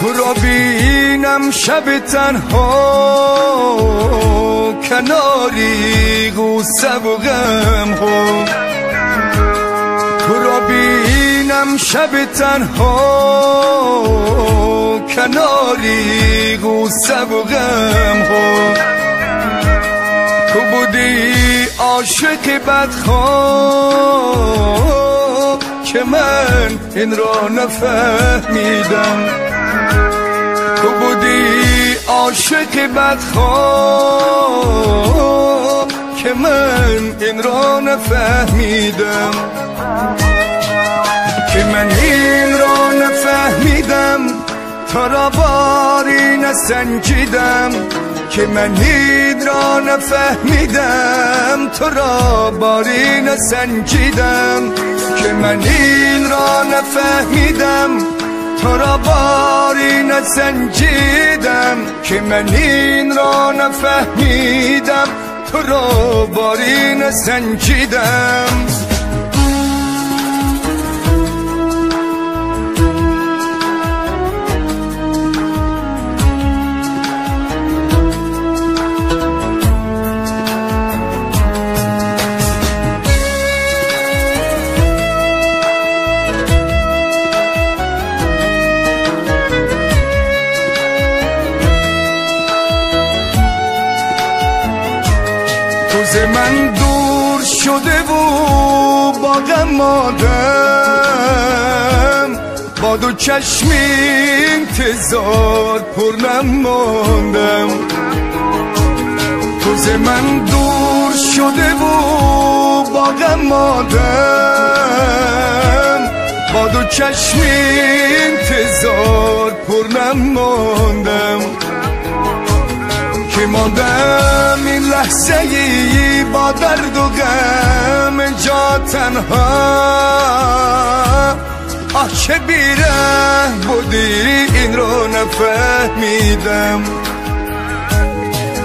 تو را بینم شب تنها کناری غصه و غم ها، تو را بینم شب تنها کناری غصه و غم ها. تو بودی عاشق بدخواه که من این را نفهمیدم، تو بودی عاشق بدخواه که من این را نفهمیدم، که من این را نفهمیدم تا را باری نسنجیدم، که من این را نفهمیدم تو را باری نسنجیدم، که من این را نفهمیدم تو را باری نسنجیدم، که من این را نفهمیدم تو را باری نسنجیدم. روز من دور شده و با غم ماندم، با دو چشم انتظار پر نماندم. روز من دور شده و با غم ماندم، با دو چشم انتظار پر نماندم، که ماندم این لحظه ای با درد و غم جا تنها. آه چه بیره بودی این رو نفهمیدم،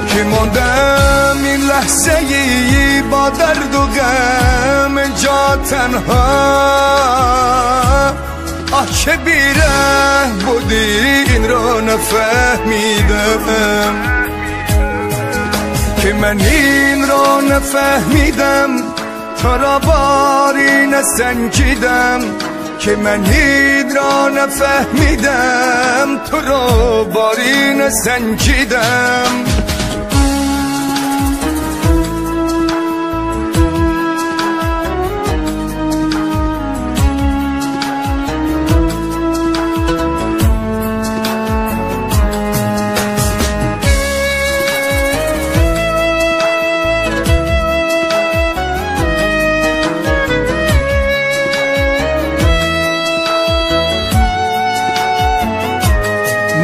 که ماندم این لحظه ای با درد و غم جا تنها. آه چه بیره بودی این رو نفهمیدم، که من این را نفهمیدم تا را باری نسنجیدم، که من این را نفهمیدم تو را باری نسنجیدم.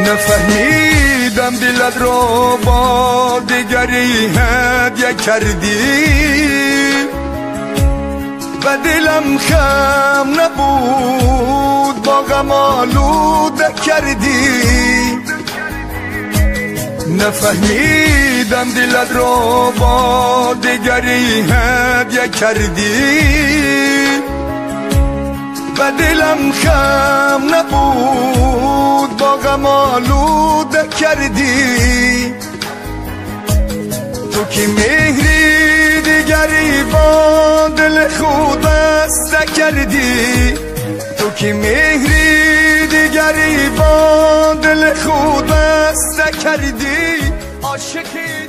نفهمیدم دلت رو با دیگری هدیه کردی و دلم خم نبود با غم آلوده کردی. نفهمیدم دلت رو با دیگری هدیه کردی و دلم خم نبود با غم آلوده کردی. تو که مهری دیگری با دل خود بسته کردی، تو که مهری دیگری با دل خود بسته کردی. عاشقی